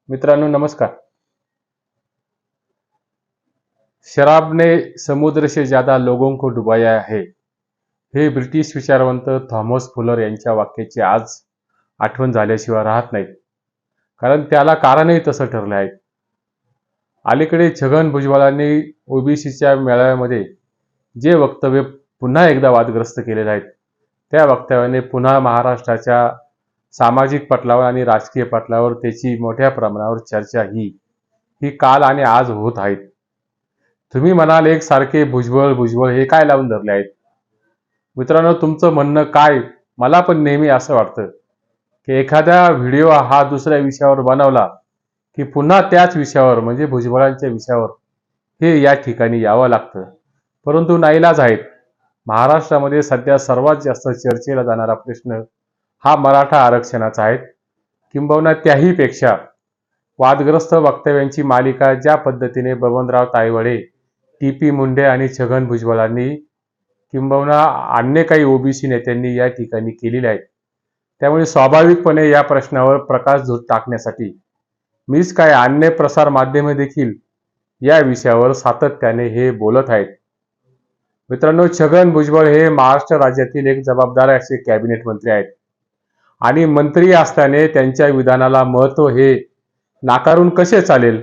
मित्रांनो नमस्कार। शराब ने समुद्र से ज्यादा लोगों को डुबाया है, हे ब्रिटिश विचारवंत थॉमस फुलर यांच्या वाक्याची आज आठवण झाल्याशिवाय राहत नाही। कारण त्याला कारणही तसं ठरलं आहे। अलीकडे छगन भुजबळांनी ओबीसीच्या मेळाव्यामध्ये जे वक्तव्य पुन्हा एकदा वादग्रस्त केलेले आहेत, त्या वक्तव्याने पुन्हा महाराष्ट्राच्या सामाजिक पटलावर आणि राजकीय पटलावर त्याची मोठ्या प्रमाणावर चर्चा ही काल आणि आज होत आहे। तुम्ही म्हणाल एक सारखे भुजबळ भुजबळ हे काय लावून धरले आहेत। मित्रांनो तुमचं म्हणणं काय, मला पण नेहमी असं वाटतं की एखादा व्हिडिओ हा दुसऱ्या विषयावर बनवला की पुन्हा त्याच विषयावर म्हणजे भुजबळांच्या विषयावर हे या ठिकाणी यावं लागतं। परंतु नाईलाज आहेत। महाराष्ट्रामध्ये सध्या सर्वात जास्त चर्चेला जाणारा प्रश्न हा मराठा आरक्षणाचा आहे। किंबहुना त्याही पेक्षा वादग्रस्त वक्तव्यांची मालिका ज्या पद्धतीने बबनराव तायवाडे, टी.पी. मुंडे आणि छगन भुजबळांनी किंबहुना अन्य काही ओबीसी नेत्यांनी या ठिकाणी केलेली आहे, त्यामुळे स्वाभाविकपणे या प्रश्नावर प्रकाशझोत टाकण्यासाठी मीच काय अन्य प्रसार माध्यमे देखील या विषयावर सातत्याने हे बोलत आहेत। मित्रांनो छगन भुजबळ हे महाराष्ट्र राज्यातील एक जबाबदार असे कॅबिनेट मंत्री आहेत आणि मंत्री असल्याने त्यांच्या विधानाला महत्त्व हे नाकारून कसे चालेल।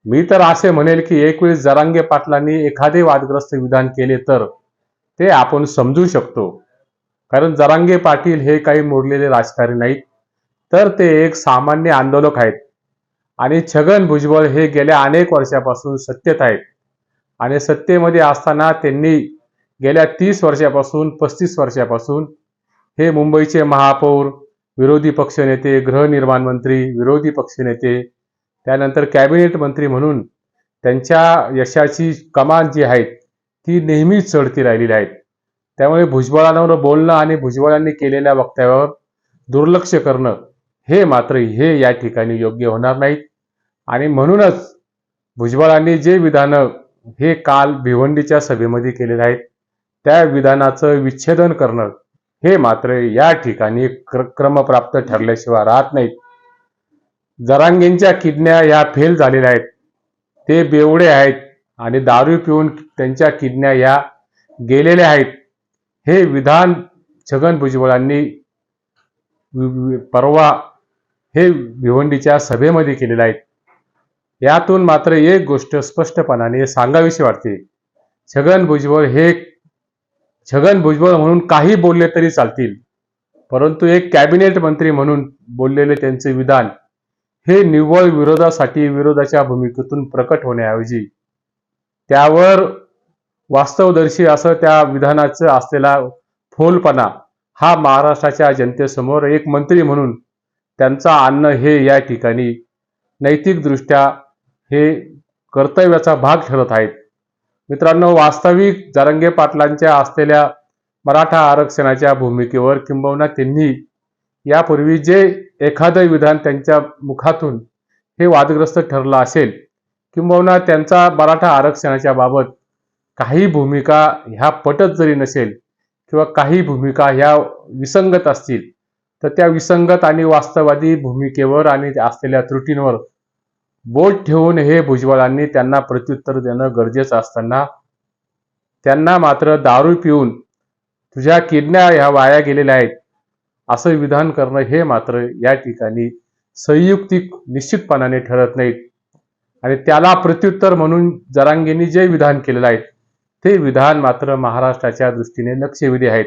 मी तर असे म्हणेल की एक वेळ जरांगे पाटलांनी एखादे वादग्रस्त विधान केले तर ते आपण समजू शकतो, कारण जरांगे पाटील हे काही मोडलेले राजकारणी नाहीत, तर ते एक सामान्य आंदोलक आहेत आणि छगन भुजबळ हे गेल्या अनेक वर्षापासून सत्तेत आहेत आणि सत्तेमध्ये असताना त्यांनी गेल्या 30 वर्षापासून 35 वर्षापासून हे मुंबईचे महापौर, विरोधी पक्षनेते, गृहनिर्माण मंत्री, विरोधी पक्षनेते, त्यानंतर कॅबिनेट मंत्री म्हणून त्यांच्या यशाची कमान जी आहे ती नेहमीच चढती राहिलेली आहे। त्यामुळे भुजबळांवर बोलणं आणि भुजबळांनी केलेल्या वक्तव्यावर दुर्लक्ष करणं हे मात्र या ठिकाणी योग्य होणार नाहीत आणि म्हणूनच भुजबळांनी जे विधानं हे काल भिवंडीच्या सभेमध्ये केलेले आहेत त्या विधानाचं विच्छेदन करणं हे मात्र या ठिकाणी क्रमप्राप्त ठरल्याशिवाय राहत नाहीत। जरांगेंच्या किडन्या ह्या फेल झालेल्या आहेत, ते बेवडे आहेत आणि दारू पिऊन त्यांच्या किडन्या ह्या गेलेल्या आहेत, हे विधान छगन भुजबळांनी परवा हे भिवंडीच्या सभेमध्ये केलेले आहेत। यातून मात्र एक गोष्ट स्पष्टपणाने सांगावीशी वाटते, छगन भुजबळ म्हणून काही बोलले तरी चालतील, परंतु एक कॅबिनेट मंत्री म्हणून बोललेले त्यांचे विधान हे निव्वळ विरोधासाठी विरोधाच्या भूमिकेतून प्रकट होण्याऐवजी त्यावर वास्तवदर्शी असं त्या विधानाचं असलेला फोलपणा हा महाराष्ट्राच्या जनतेसमोर एक मंत्री म्हणून त्यांचा आणणं हे या ठिकाणी नैतिकदृष्ट्या हे कर्तव्याचा भाग ठरत आहेत। मित्रांनो वास्तविक जरांगे पाटलांच्या असलेल्या मराठा आरक्षणाच्या भूमिकेवर किंबहुना त्यांनी यापूर्वी जे एखादं विधान त्यांच्या मुखातून हे वादग्रस्त ठरलं असेल किंबहुना त्यांचा मराठा आरक्षणाच्या बाबत काही भूमिका ह्या पटत जरी नसेल किंवा काही भूमिका ह्या विसंगत असतील तर त्या विसंगत आणि वास्तववादी भूमिकेवर आणि असलेल्या त्रुटींवर बोट ठेवून हे भुजबळांनी त्यांना प्रत्युत्तर देणं गरजेचं असताना त्यांना मात्र दारू पिऊन तुझ्या किडन्या ह्या वाया गेलेल्या आहेत असं विधान करणं हे मात्र या ठिकाणी संयुक्तिक निश्चितपणाने ठरत नाहीत आणि त्याला प्रत्युत्तर म्हणून जरांगेंनी जे विधान केलेलं आहे ते विधान मात्र महाराष्ट्राच्या दृष्टीने लक्षवेधी आहेत।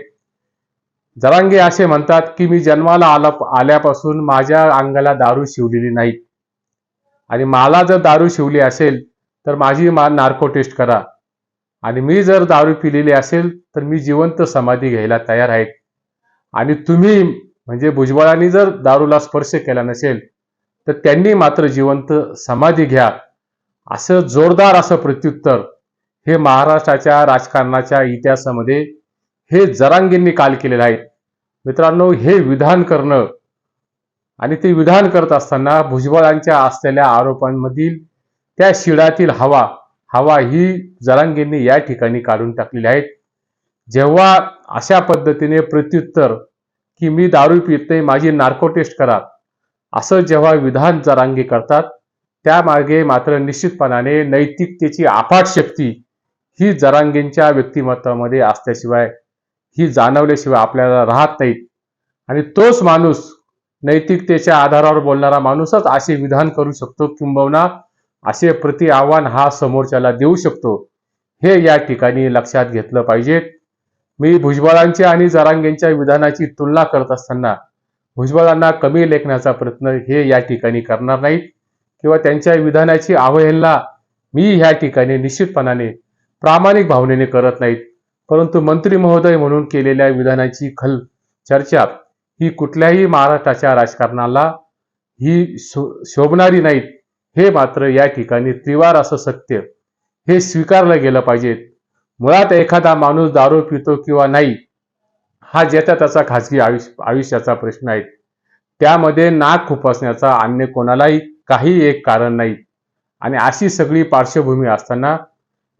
जरांगे असे म्हणतात की मी जन्माला आल्यापासून माझ्या अंगाला दारू शिवलेली नाही आणि मला जर दारू शिवली असेल तर माझी नार्को टेस्ट करा आणि मी जर दारू पिलेली असेल तर मी जिवंत समाधी घ्यायला तयार आहे आणि तुम्ही म्हणजे भुजबळांनी जर दारूला स्पर्श केला नसेल तर त्यांनी मात्र जिवंत समाधी घ्या असं जोरदार असं प्रत्युत्तर हे महाराष्ट्राच्या राजकारणाच्या इतिहासामध्ये हे जरांगेंनी काल केलेलं आहे। मित्रांनो हे विधान करणं आणि ते विधान करत असताना भुजबळांच्या असलेल्या आरोपांमधील त्या शिडातील हवा ही जरांगेंनी या ठिकाणी काढून टाकलेली आहे। जेव्हा अशा पद्धतीने प्रत्युत्तर की मी दारू पित नाही माझी नार्को टेस्ट करा असं जेव्हा विधान जरांगे करतात, त्यामागे मात्र निश्चितपणाने नैतिकतेची अफाट शक्ती ही जरांगेंच्या व्यक्तिमत्वामध्ये असल्याशिवाय, ही जाणवल्याशिवाय आपल्याला राहत नाहीत. आणि तोच माणूस, नैतिकतेच्या आधारावर बोलणारा माणूसच असे विधान करू शकतो, किंबहुना असे प्रति आव्हान हा समोरच्याला देऊ शकतो. हे या ठिकाणी लक्षात घेतलं पाहिजे. मी भुजबळांच्या आणि जरांगेंच्या विधानाची तुलना करत असताना भुजबळांना कमी लेखण्याचा प्रयत्न हे या ठिकाणी करणार नाहीत, किंवा त्यांच्या विधानाची अवहेलना मी ह्या ठिकाणी निश्चितपणाने प्रामाणिक भावनेने करत नाहीत. परंतु मंत्री महोदय म्हणून केलेल्या विधानाची चर्चा ही कुठल्याही महाराष्ट्राच्या राजकारणाला ही शोभणारी नाहीत. हे मात्र या ठिकाणी त्रिवार असं सत्य हे स्वीकारलं गेलं पाहिजे. मुळात एखादा माणूस दारू पितो किंवा नाही, हा ज्याचा त्याचा खाजगी आयुष्याचा प्रश्न आहे. त्यामध्ये नाक खुपसण्याचा अन्य कोणालाही काही एक कारण नाही. आणि अशी सगळी पार्श्वभूमी असताना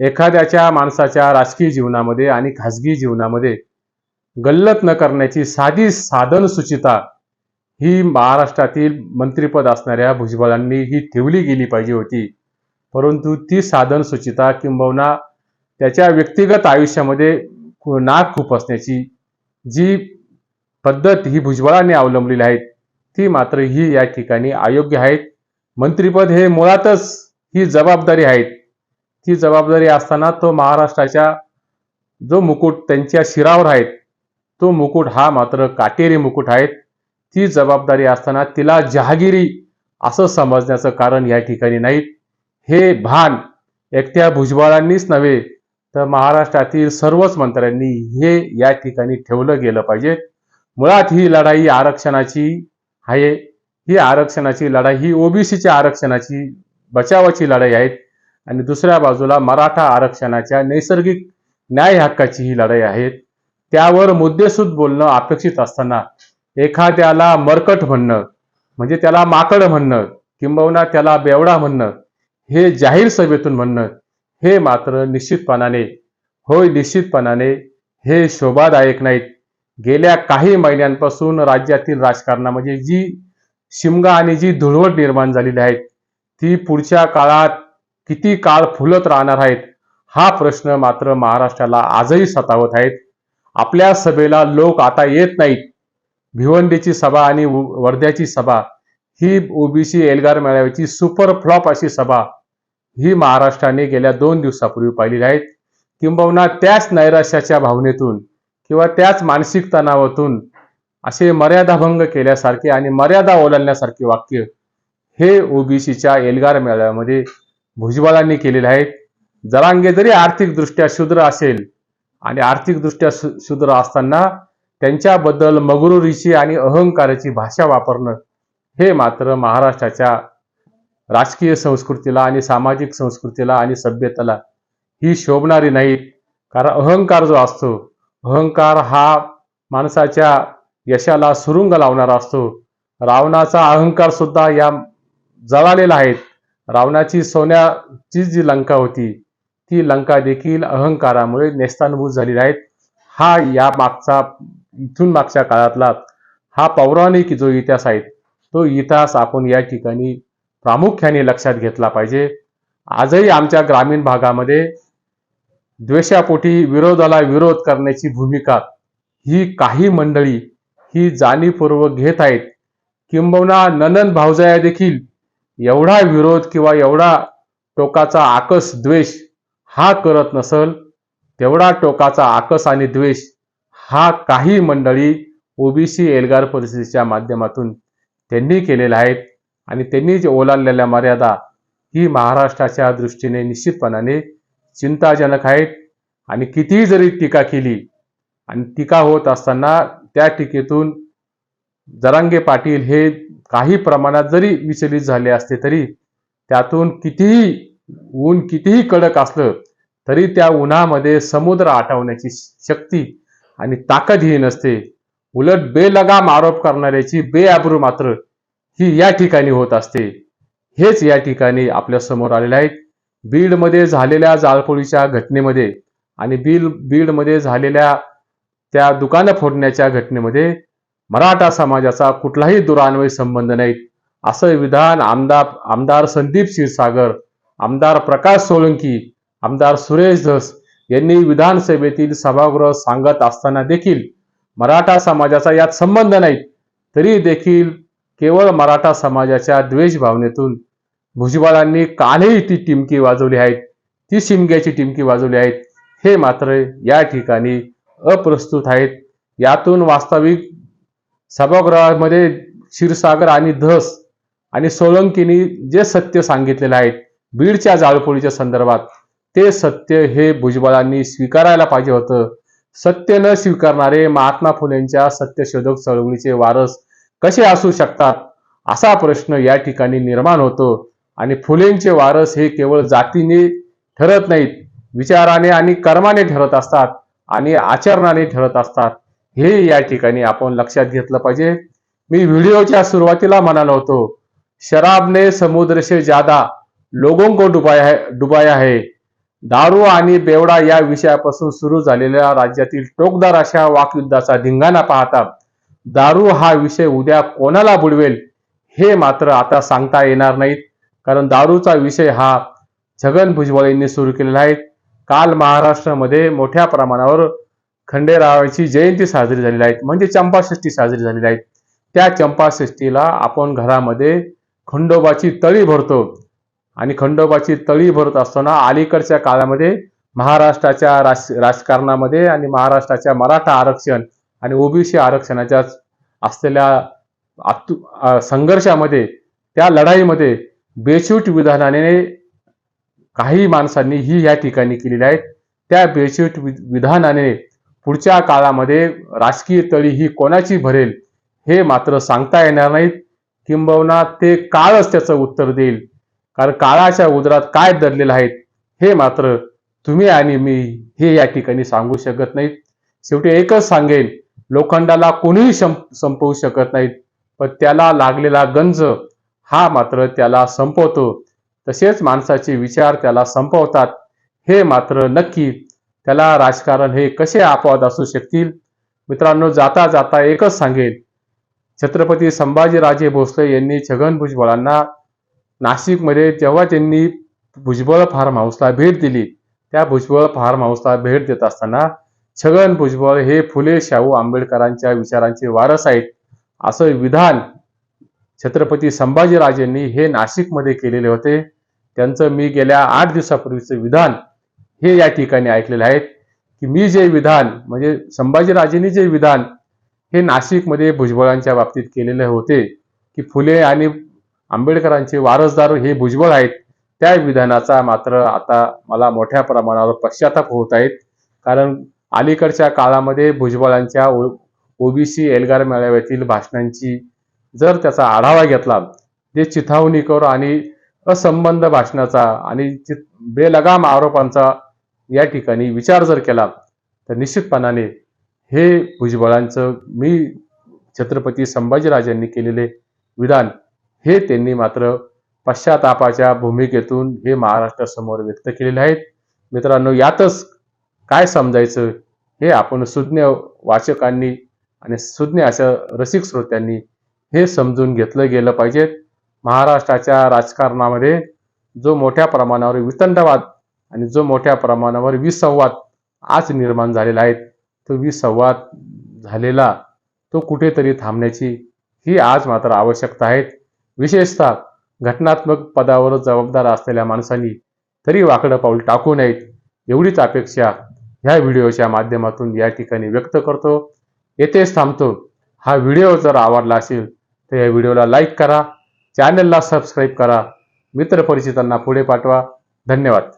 एखाद्याच्या माणसाच्या राजकीय जीवनामध्ये आणि खाजगी जीवनामध्ये गल्लत न करण्याची साधी साधन सुचिता ही महाराष्ट्रातील मंत्रिपद असणाऱ्या भुजबळांनी ही ठेवली गेली पाहिजे होती. परंतु ती साधन सुचिता किंबहुना त्याच्या व्यक्तिगत आयुष्यामध्ये नाक खुपसण्याची जी पद्धत ही भुजबळांनी अवलंबलेली आहे, ती मात्र ही या ठिकाणी अयोग्य आहे. मंत्रिपद हे मुळातच ही जबाबदारी आहे. ती जबाबदारी असताना तो महाराष्ट्राच्या जो मुकुट त्यांच्या शिरावर आहे, तो मुकुट हा मात्र काटेरी मुकुट आहे. ती जबाबदारी असताना तिला जहागिरी असं समजण्याचं कारण या ठिकाणी नाही. हे भान एकट्या भुजबळांनीच नव्हे तर महाराष्ट्रातील सर्वच मंत्र्यांनी हे या ठिकाणी ठेवलं गेलं पाहिजे. मुळात ही लढाई आरक्षणाची आहे. ही आरक्षणाची लढाई ही ओबीसीच्या आरक्षणाची बचावाची लढाई आहे, आणि दुसऱ्या बाजूला मराठा आरक्षणाच्या नैसर्गिक न्याय हक्काची ही लढाई आहे. त्यावर मुद्देसूद बोलणं अपेक्षित असताना एखाद्याला मरकट म्हणणं म्हणजे त्याला माकड म्हणणं किंबहुना त्याला बेवडा म्हणणं, हे जाहीर सभेतून म्हणणं, हे मात्र निश्चितपणाने हे शोभादायक नाहीत. गेल्या काही महिन्यांपासून राज्यातील राजकारणामध्ये जी शिमगा आणि जी धुळवट निर्माण झालेली आहे, ती पुढच्या काळात किती काळ फुलत राहणार आहेत, हा प्रश्न मात्र महाराष्ट्राला आजही सतावत आहेत. आपल्या सभेला लोक आता येत नाहीत. भिवंडीची सभा आणि वर्ध्याची सभा ही ओबीसी एल्गार मेळाव्याची सुपर फ्लॉप अशी सभा ही महाराष्ट्राने गेल्या 2 दिवसापूर्वी पाहिलेली आहेत. किंबहुना त्याच नैराश्याच्या भावनेतून किंवा त्याच मानसिक तणावातून असे मर्यादाभंग केल्यासारखे आणि मर्यादा ओलांडण्यासारखे वाक्य हे ओबीसीच्या एल्गार मेळाव्यामध्ये भुजबळांनी केलेले आहेत. जरांगे जरी आर्थिकदृष्ट्या शूद्र असेल आणि आर्थिकदृष्ट्या शूद्र असताना त्यांच्याबद्दल मगरुरीची आणि अहंकाराची भाषा वापरणं हे मात्र महाराष्ट्राच्या राजकीय संस्कृतीला आणि सामाजिक संस्कृतीला आणि सभ्यतेला ही शोभणारी नाही. कारण अहंकार जो असतो, अहंकार हा माणसाच्या यशाला सुरुंग लावणारा असतो. रावणाचा अहंकार सुद्धा या जळालेला आहे. रावणाची सोन्याची जी लंका होती, ती लंका देखील अहंकारामुळे नेस्तानभूत झालेली आहे. हा इथून मागच्या काळातला हा पौराणिक जो इतिहास आहे, तो इतिहास आपण या ठिकाणी प्रामुख्याने लक्षात घेतला पाहिजे. आजही आमच्या ग्रामीण भागामध्ये द्वेषापोटी विरोधाला विरोध करण्याची भूमिका ही काही मंडळी ही जाणीवपूर्वक घेत आहेत. किंबहुना ननंद भावजाया देखील एवढा विरोध किंवा एवढा टोकाचा आकस द्वेष हा करत नसल, तेवढा टोकाचा आकस आणि द्वेष हा काही मंडळी ओबीसी एल्गार परिषदेच्या माध्यमातून त्यांनी केलेला आहे. आणि त्यांनी जे ओलांडलेल्या मर्यादा ही महाराष्ट्राच्या दृष्टीने निश्चितपणाने चिंताजनक आहेत. आणि कितीही जरी टीका केली आणि टीका होत असताना त्या टीकेतून जरांगे पाटील हे काही प्रमाणात जरी विचलित झाले असते, तरी त्यातून कितीही कडक असलं तरी त्या उन्हामध्ये समुद्र आटवण्याची शक्ती आणि ताकद ही नसते. उलट बेलगाम आरोप करणाऱ्याची बेआबरू मात्र ही या ठिकाणी होत असते. हेच या ठिकाणी आपल्या समोर आलेले आहे. बीडमध्ये झालेल्या जाळपोळीच्या घटनेमध्ये आणि बीडमध्ये झालेल्या त्या दुकानं फोडण्याच्या घटनेमध्ये मराठा समाजाचा कुठलाही दुरान्वयी संबंध नाही. असं विधान आमदार संदीप क्षीरसागर, आमदार प्रकाश सोळंकी, आमदार सुरेश धस यांनी विधानसभेतील सभागृह सांगत असताना देखील मराठा समाजाचा यात संबंध नाही, तरी देखील केवळ मराठा समाजाच्या द्वेष भावनेतून भुजबळांनी कालही ती टिमकी वाजवली आहेत, ती शिमग्याची टिमकी वाजवली आहेत, हे मात्र या ठिकाणी अप्रस्तुत आहेत. यातून वास्तविक सभागृहामध्ये क्षीरसागर आणि धस आणि सोळंकीनी जे सत्य सांगितलेलं आहे बीडच्या जाळपोळीच्या संदर्भात, ते सत्य हे भुजबळांनी स्वीकारायला पाहिजे होतं. सत्य न स्वीकारणारे महात्मा फुलेंच्या सत्यशोधक चळवळीचे वारस कसे असू शकतात, असा प्रश्न या ठिकाणी निर्माण होतो. आणि फुलेंचे वारस हे केवळ जातीने ठरत नाहीत, विचाराने आणि कर्माने ठरत असतात आणि आचरणाने ठरत असतात, हे या ठिकाणी आपण लक्षात घेतलं पाहिजे. मी व्हिडिओच्या सुरुवातीला म्हणालो होतो, शराब ने समुद्र से ज्यादा लोगों को डुबाया है. दारू आणि बेवडा या विषयापासून सुरू झालेल्या राज्यातील टोकदार अशा वाकयुद्धाचा धिंगाणा पाहता दारू हा विषय उद्या कोणाला बुडवेल हे मात्र आता सांगता येणार नाहीत. कारण दारूचा विषय हा छगन भुजबळ यांनी सुरू केलेला आहे. काल महाराष्ट्रामध्ये मोठ्या प्रमाणावर खंडेरावाची जयंती साजरी झालेली आहे, म्हणजे चंपाषष्ठी साजरी झालेली आहे. त्या चंपाषष्ठीला आपण घरामध्ये खंडोबाची तळी भरतो आणि खंडोबाची तळी भरत असताना अलीकडच्या काळामध्ये महाराष्ट्राच्या राजकारणामध्ये आणि महाराष्ट्राच्या मराठा आरक्षण आणि ओबीसी आरक्षणाच्या असलेल्या संघर्षामध्ये, त्या लढाईमध्ये बेछूट विधानाने काही माणसांनी ही या ठिकाणी केलेली आहे. त्या बेछूट विधानाने पुढच्या काळामध्ये राजकीय तळी ही कोणाची भरेल हे मात्र सांगता येणार नाहीत. किंबहुना ते काळच त्याचं उत्तर देईल. कारण काळाच्या उदरात काय दडलेलं आहे हे मात्र तुम्ही आणि मी हे या ठिकाणी सांगू शकत नाहीत. शेवटी एकच सांगेन, लोखंडाला कोणीही संपवू शकत नाहीत, पण त्याला लागलेला गंज हा मात्र त्याला संपवतो. तसेच माणसाचे विचार त्याला संपवतात, हे मात्र नक्की. त्याला राजकारण हे कसे अपवाद असू शकतील. मित्रांनो, जाता जाता एकच सांगेन, छत्रपती संभाजीराजे भोसले यांनी छगन भुजबळांना नाशिकमध्ये जेव्हा त्यांनी भुजबळ फार्म हाऊसला भेट दिली, त्या भुजबळ फार्म हाऊसला भेट देत असताना छगन भुजबळ हे फुले शाहू आंबेडकरांच्या विचारांचे वारस आहेत असं विधान छत्रपती संभाजीराजेंनी हे नाशिकमध्ये केलेले होते. त्यांचं मी गेल्या 8 दिवसापूर्वीचं विधान हे या ठिकाणी ऐकलेलं आहे की मी जे विधान, म्हणजे संभाजीराजेंनी जे विधान हे नाशिकमध्ये भुजबळांच्या बाबतीत केलेले होते की फुले आणि आंबेडकरांचे वारसदार हे भुजबळ आहेत, त्या विधानाचा मात्र आता मला मोठ्या प्रमाणावर पश्चाताप होत आहेत. कारण अलीकडच्या काळामध्ये भुजबळांच्या ओबीसी एल्गार मेळाव्यातील भाषणांची जर त्याचा आढावा घेतला, जे चिथावणीखोर आणि असंबद्ध भाषणाचा आणि बेलगाम आरोपांचा या ठिकाणी विचार जर केला, तर निश्चितपणाने हे भुजबळांचं मी छत्रपती संभाजीराजांनी केलेले विधान हे त्यांनी मात्र पश्चातापाच्या भूमिकेतून हे महाराष्ट्रासमोर व्यक्त केलेले आहेत. मित्रांनो, यातच काय समजायचं हे आपण सुज्ञ वाचकांनी आणि सुज्ञ अशा रसिक श्रोत्यांनी हे समजून घेतलं गेलं पाहिजे. महाराष्ट्राच्या राजकारणामध्ये जो मोठ्या प्रमाणावर वितंडवाद आणि जो मोठ्या प्रमाणावर विसंवाद आज निर्माण झालेला आहे, तो विसंवाद झालेला तो कुठेतरी थांबण्याची ही आज मात्र आवश्यकता आहे. विशेषतः घटनात्मक पदावर जबाबदार असलेल्या माणसांनी तरी वाकडं पाऊल टाकू नयेत, एवढीच अपेक्षा ह्या व्हिडिओच्या माध्यमातून या ठिकाणी व्यक्त करतो. येथेच थांबतो. हा व्हिडिओ जर आवडला असेल तर या व्हिडिओला लाईक करा, चॅनलला सबस्क्राईब करा, मित्रपरिचितांना पुढे पाठवा. धन्यवाद.